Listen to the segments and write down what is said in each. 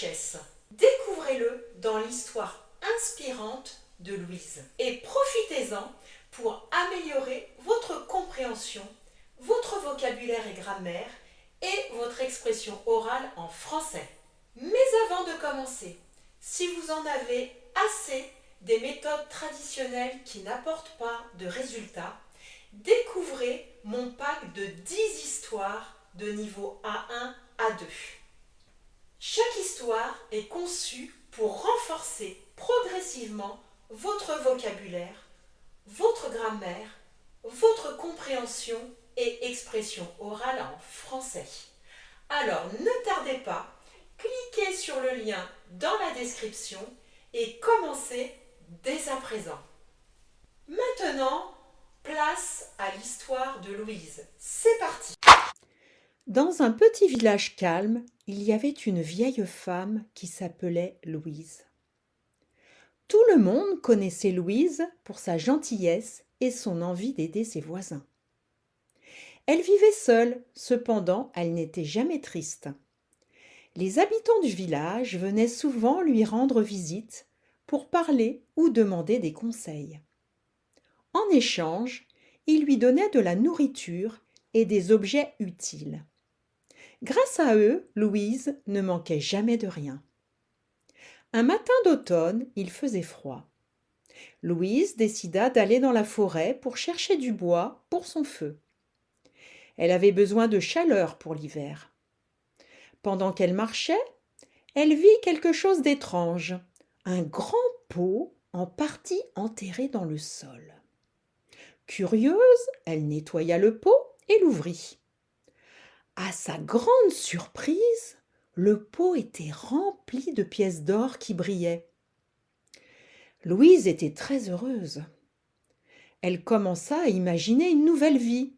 richesse. Découvrez-le dans l'histoire inspirante de Louise et profitez-en pour améliorer votre compréhension, votre vocabulaire et grammaire et votre expression orale en français. Mais avant de commencer, si vous en avez assez des méthodes traditionnelles qui n'apportent pas de résultats, découvrez mon pack de 10 histoires de niveau A1 à 2. Chaque histoire est conçue pour renforcer progressivement votre vocabulaire, votre grammaire, votre compréhension et expression orale en français. Alors ne tardez pas, cliquez sur le lien dans la description et commencez dès à présent. Maintenant, place à l'histoire de Louise. C'est parti! Dans un petit village calme, il y avait une vieille femme qui s'appelait Louise. Tout le monde connaissait Louise pour sa gentillesse et son envie d'aider ses voisins. Elle vivait seule, cependant elle n'était jamais triste. Les habitants du village venaient souvent lui rendre visite pour parler ou demander des conseils. En échange, ils lui donnaient de la nourriture et des objets utiles. Grâce à eux, Louise ne manquait jamais de rien. Un matin d'automne, il faisait froid. Louise décida d'aller dans la forêt pour chercher du bois pour son feu. Elle avait besoin de chaleur pour l'hiver. Pendant qu'elle marchait, elle vit quelque chose d'étrange, un grand pot en partie enterré dans le sol. Curieuse, elle nettoya le pot et l'ouvrit. À sa grande surprise, le pot était rempli de pièces d'or qui brillaient. Louise était très heureuse. Elle commença à imaginer une nouvelle vie,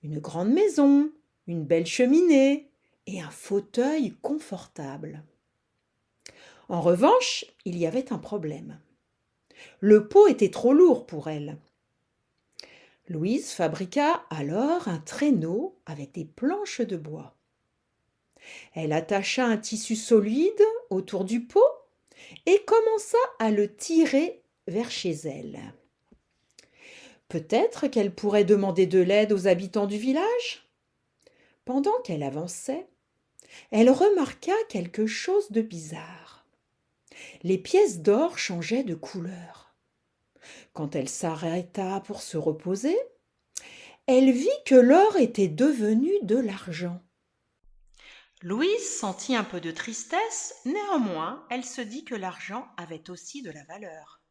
une grande maison, une belle cheminée et un fauteuil confortable. En revanche, il y avait un problème. Le pot était trop lourd pour elle. Louise fabriqua alors un traîneau avec des planches de bois. Elle attacha un tissu solide autour du pot et commença à le tirer vers chez elle. Peut-être qu'elle pourrait demander de l'aide aux habitants du village. Pendant qu'elle avançait, elle remarqua quelque chose de bizarre. Les pièces d'or changeaient de couleur. Quand elle s'arrêta pour se reposer, elle vit que l'or était devenu de l'argent. Louise sentit un peu de tristesse, néanmoins, elle se dit que l'argent avait aussi de la valeur.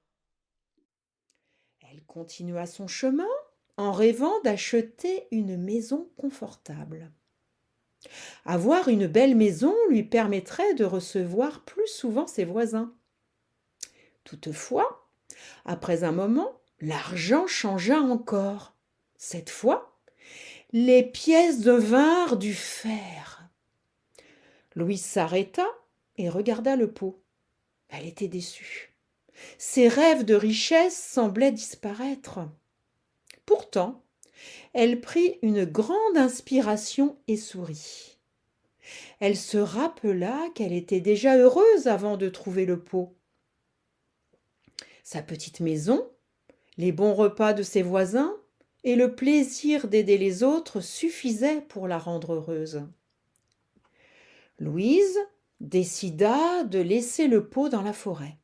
Elle continua son chemin en rêvant d'acheter une maison confortable. Avoir une belle maison lui permettrait de recevoir plus souvent ses voisins. Toutefois, après un moment, l'argent changea encore. Cette fois, les pièces devinrent du fer. Louise s'arrêta et regarda le pot. Elle était déçue. Ses rêves de richesse semblaient disparaître. Pourtant, elle prit une grande inspiration et sourit. Elle se rappela qu'elle était déjà heureuse avant de trouver le pot. Sa petite maison, les bons repas de ses voisins et le plaisir d'aider les autres suffisaient pour la rendre heureuse. Louise décida de laisser le pot dans la forêt.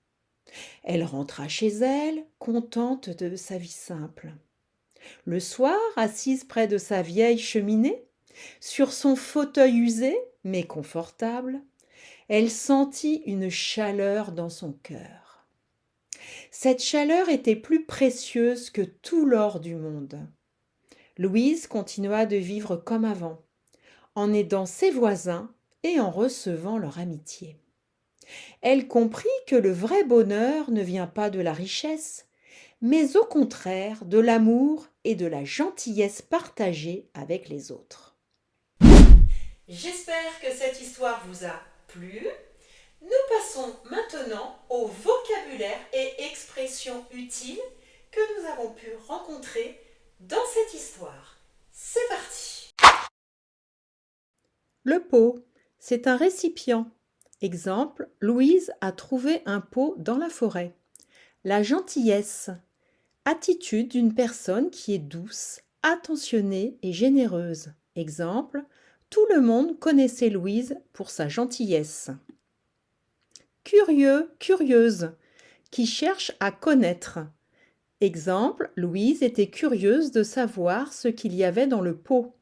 Elle rentra chez elle, contente de sa vie simple. Le soir, assise près de sa vieille cheminée, sur son fauteuil usé mais confortable, elle sentit une chaleur dans son cœur. Cette chaleur était plus précieuse que tout l'or du monde. Louise continua de vivre comme avant, en aidant ses voisins et en recevant leur amitié. Elle comprit que le vrai bonheur ne vient pas de la richesse, mais au contraire de l'amour et de la gentillesse partagée avec les autres. J'espère que cette histoire vous a plu. Nous passons maintenant au vocabulaire et expressions utiles que nous avons pu rencontrer dans cette histoire. C'est parti! Le pot, c'est un récipient Exemple, Louise a trouvé un pot dans la forêt. La gentillesse, attitude d'une personne qui est douce, attentionnée et généreuse. Exemple, tout le monde connaissait Louise pour sa gentillesse. Curieux, curieuse, qui cherche à connaître. Exemple, Louise était curieuse de savoir ce qu'il y avait dans le pot.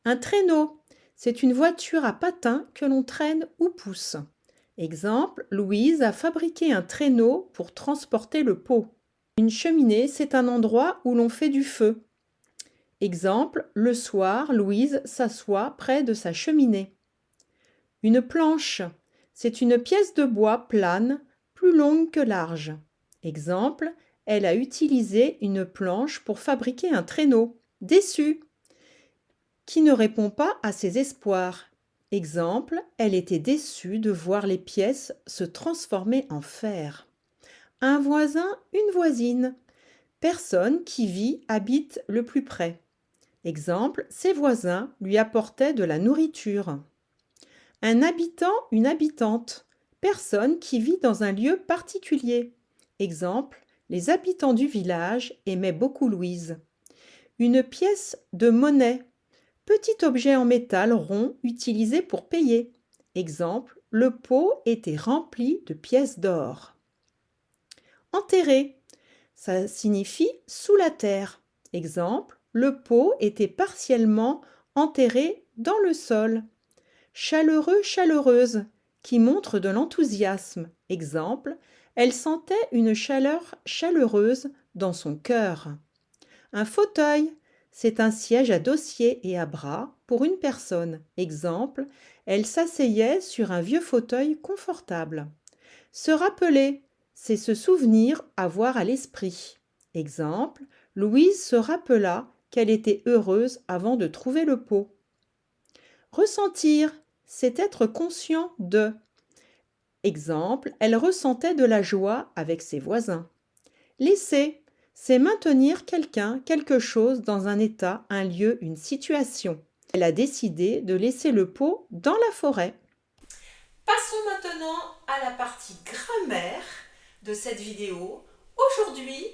Un traîneau, c'est une voiture à patins que l'on traîne ou pousse. Exemple, Louise a fabriqué un traîneau pour transporter le pot. Une cheminée, c'est un endroit où l'on fait du feu. Exemple, le soir, Louise s'assoit près de sa cheminée. Une planche, c'est une pièce de bois plane, plus longue que large. Exemple, elle a utilisé une planche pour fabriquer un traîneau. Déçue, qui ne répond pas à ses espoirs. Exemple, elle était déçue de voir les pièces se transformer en fer. Un voisin, une voisine. Personne qui habite le plus près. Exemple, ses voisins lui apportaient de la nourriture. Un habitant, une habitante. Personne qui vit dans un lieu particulier. Exemple, les habitants du village aimaient beaucoup Louise. Une pièce de monnaie. Petit objet en métal rond utilisé pour payer. Exemple, le pot était rempli de pièces d'or. Enterré, ça signifie sous la terre. Exemple, le pot était partiellement enterré dans le sol. Chaleureux, chaleureuse, qui montre de l'enthousiasme. Exemple, elle sentait une chaleur chaleureuse dans son cœur. Un fauteuil, c'est un siège à dossier et à bras pour une personne. Exemple, elle s'asseyait sur un vieux fauteuil confortable. Se rappeler, c'est se souvenir, avoir à l'esprit. Exemple, Louise se rappela qu'elle était heureuse avant de trouver le pot. Ressentir, c'est être conscient de. Exemple, elle ressentait de la joie avec ses voisins. Laisser, c'est maintenir quelqu'un, quelque chose dans un état, un lieu, une situation. Elle a décidé de laisser le pot dans la forêt. Passons maintenant à la partie grammaire de cette vidéo. Aujourd'hui,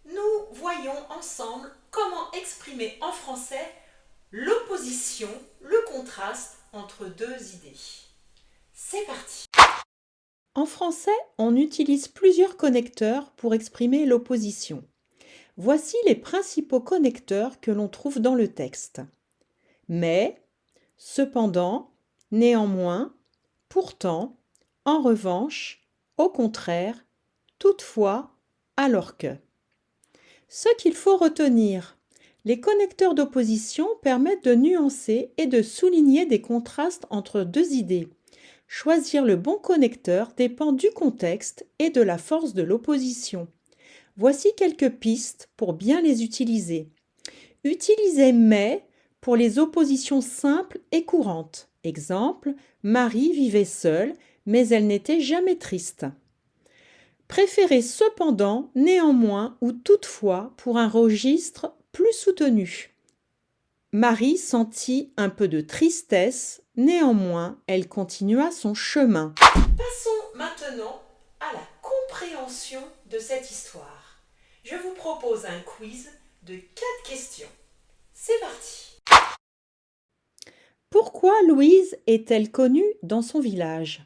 nous voyons ensemble comment exprimer en français l'opposition, le contraste entre deux idées. C'est parti! En français, on utilise plusieurs connecteurs pour exprimer l'opposition. Voici les principaux connecteurs que l'on trouve dans le texte. Mais, cependant, néanmoins, pourtant, en revanche, au contraire, toutefois, alors que. Ce qu'il faut retenir, les connecteurs d'opposition permettent de nuancer et de souligner des contrastes entre deux idées. Choisir le bon connecteur dépend du contexte et de la force de l'opposition. Voici quelques pistes pour bien les utiliser. Utilisez mais pour les oppositions simples et courantes. Exemple, Marie vivait seule, mais elle n'était jamais triste. Préférez cependant, néanmoins ou toutefois pour un registre plus soutenu. Marie sentit un peu de tristesse, néanmoins elle continua son chemin. Passons maintenant à la compréhension de cette histoire. Je vous propose un quiz de 4 questions. C'est parti! Pourquoi Louise est-elle connue dans son village?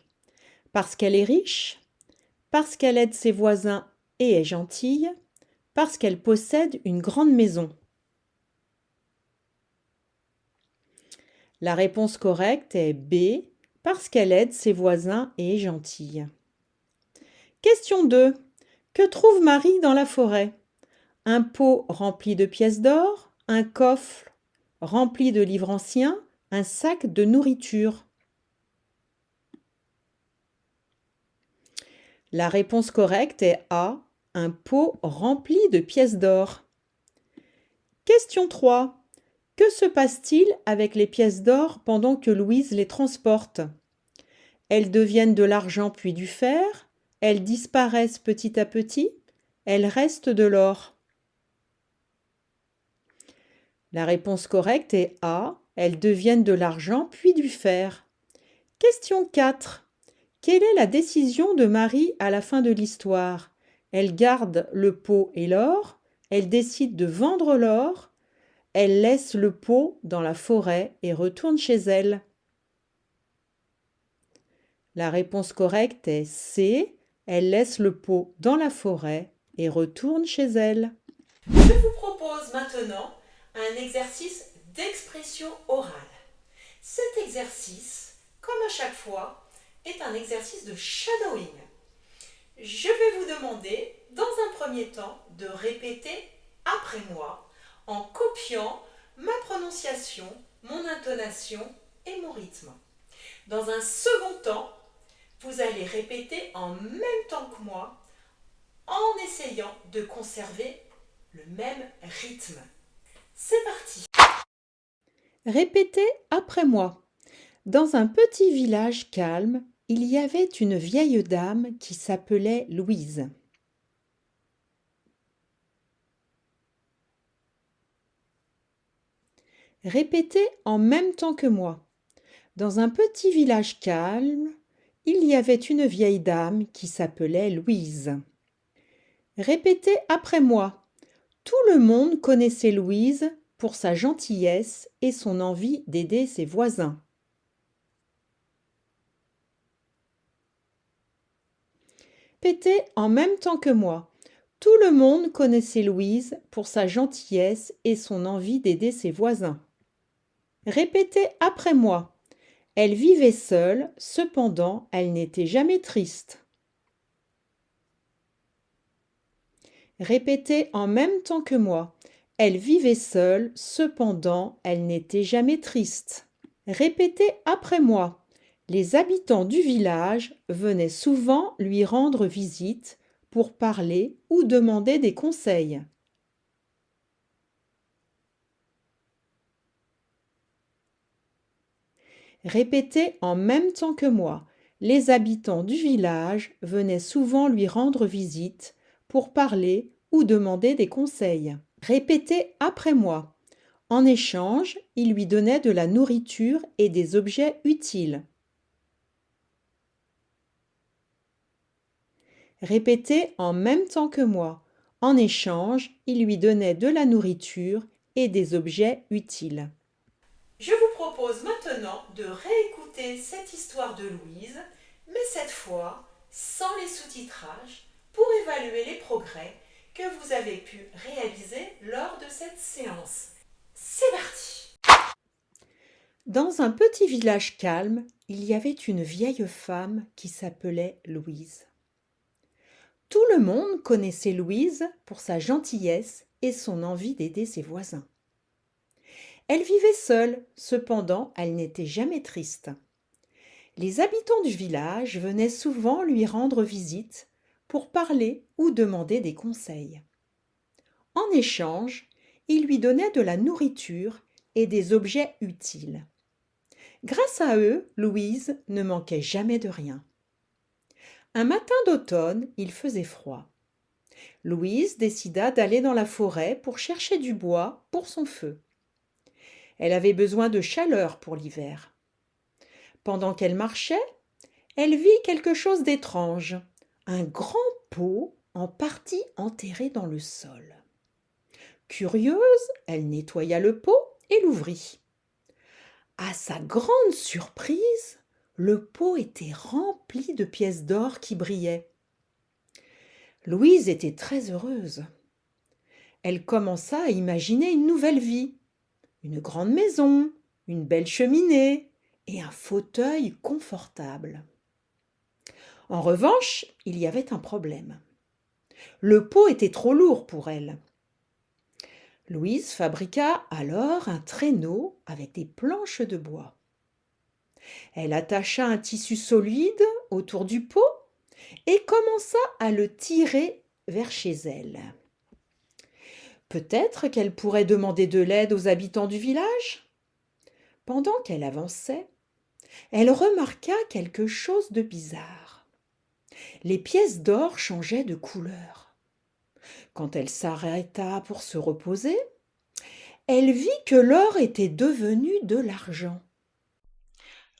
Parce qu'elle est riche? Parce qu'elle aide ses voisins et est gentille? Parce qu'elle possède une grande maison? La réponse correcte est B, parce qu'elle aide ses voisins et est gentille. Question 2. Que trouve Marie dans la forêt? Un pot rempli de pièces d'or, un coffre rempli de livres anciens, un sac de nourriture. La réponse correcte est A, un pot rempli de pièces d'or. Question 3. Que se passe-t-il avec les pièces d'or pendant que Louise les transporte? Elles deviennent de l'argent puis du fer, elles disparaissent petit à petit, elles restent de l'or. La réponse correcte est A, elles deviennent de l'argent puis du fer. Question 4. Quelle est la décision de Marie à la fin de l'histoire? Elle garde le pot et l'or, elle décide de vendre l'or, elle laisse le pot dans la forêt et retourne chez elle. La réponse correcte est C. Elle laisse le pot dans la forêt et retourne chez elle. Je vous propose maintenant un exercice d'expression orale. Cet exercice, comme à chaque fois, est un exercice de shadowing. Je vais vous demander, dans un premier temps, de répéter après moi en copiant ma prononciation, mon intonation et mon rythme. Dans un second temps, vous allez répéter en même temps que moi en essayant de conserver le même rythme. C'est parti! Répétez après moi. Dans un petit village calme, il y avait une vieille dame qui s'appelait Louise. Répétez en même temps que moi. Dans un petit village calme, il y avait une vieille dame qui s'appelait Louise. Répétez après moi. Tout le monde connaissait Louise pour sa gentillesse et son envie d'aider ses voisins. Répétez en même temps que moi. Tout le monde connaissait Louise pour sa gentillesse et son envie d'aider ses voisins. Répétez après moi. Elle vivait seule, cependant elle n'était jamais triste. Répétez en même temps que moi. Elle vivait seule, cependant elle n'était jamais triste. Répétez après moi. Les habitants du village venaient souvent lui rendre visite pour parler ou demander des conseils. Répétez en même temps que moi. Les habitants du village venaient souvent lui rendre visite pour parler ou demander des conseils. Répétez après moi. En échange, il lui donnait de la nourriture et des objets utiles. Répétez en même temps que moi. En échange, il lui donnait de la nourriture et des objets utiles. Je vous propose maintenant de réécouter cette histoire de Louise, mais cette fois sans les sous-titrages, pour évaluer les progrès que vous avez pu réaliser lors de cette séance. C'est parti! Dans un petit village calme, il y avait une vieille femme qui s'appelait Louise. Tout le monde connaissait Louise pour sa gentillesse et son envie d'aider ses voisins. Elle vivait seule, cependant elle n'était jamais triste. Les habitants du village venaient souvent lui rendre visite pour parler ou demander des conseils. En échange, ils lui donnaient de la nourriture et des objets utiles. Grâce à eux, Louise ne manquait jamais de rien. Un matin d'automne, il faisait froid. Louise décida d'aller dans la forêt pour chercher du bois pour son feu. Elle avait besoin de chaleur pour l'hiver. Pendant qu'elle marchait, elle vit quelque chose d'étrange, un grand pot en partie enterré dans le sol. Curieuse, elle nettoya le pot et l'ouvrit. À sa grande surprise, le pot était rempli de pièces d'or qui brillaient. Louise était très heureuse. Elle commença à imaginer une nouvelle vie, une grande maison, une belle cheminée et un fauteuil confortable. En revanche, il y avait un problème. Le pot était trop lourd pour elle. Louise fabriqua alors un traîneau avec des planches de bois. Elle attacha un tissu solide autour du pot et commença à le tirer vers chez elle. Peut-être qu'elle pourrait demander de l'aide aux habitants du village. Pendant qu'elle avançait, elle remarqua quelque chose de bizarre. Les pièces d'or changeaient de couleur. Quand elle s'arrêta pour se reposer, elle vit que l'or était devenu de l'argent.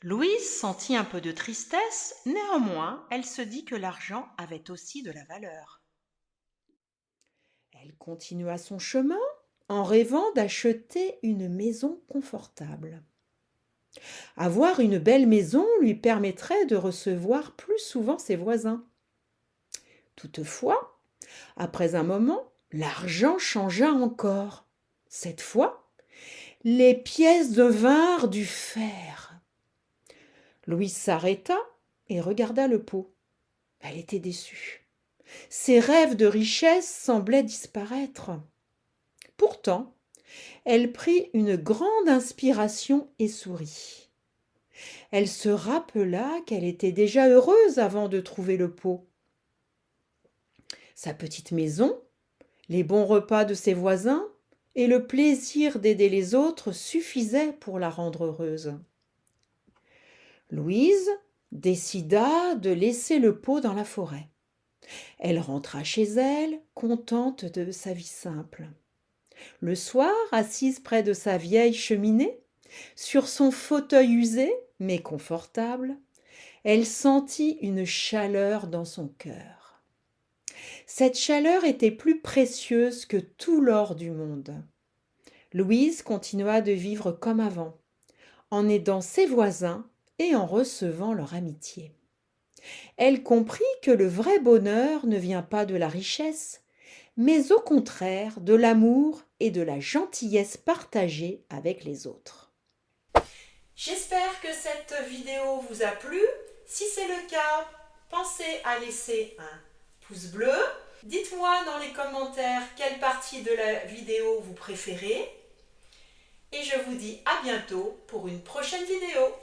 Louise sentit un peu de tristesse, néanmoins, elle se dit que l'argent avait aussi de la valeur. Elle continua son chemin en rêvant d'acheter une maison confortable. Avoir une belle maison lui permettrait de recevoir plus souvent ses voisins. Toutefois, après un moment, l'argent changea encore. Cette fois, les pièces devinrent du fer. Louise s'arrêta et regarda le pot. Elle était déçue. Ses rêves de richesse semblaient disparaître. Pourtant, elle prit une grande inspiration et sourit. Elle se rappela qu'elle était déjà heureuse avant de trouver le pot. Sa petite maison, les bons repas de ses voisins et le plaisir d'aider les autres suffisaient pour la rendre heureuse. Louise décida de laisser le pot dans la forêt. Elle rentra chez elle, contente de sa vie simple. Le soir, assise près de sa vieille cheminée, sur son fauteuil usé mais confortable, elle sentit une chaleur dans son cœur. Cette chaleur était plus précieuse que tout l'or du monde. Louise continua de vivre comme avant, en aidant ses voisins et en recevant leur amitié. Elle comprit que le vrai bonheur ne vient pas de la richesse, mais au contraire de l'amour et de la gentillesse partagée avec les autres. J'espère que cette vidéo vous a plu. Si c'est le cas, pensez à laisser un pouce bleu. Dites-moi dans les commentaires quelle partie de la vidéo vous préférez. Et je vous dis à bientôt pour une prochaine vidéo.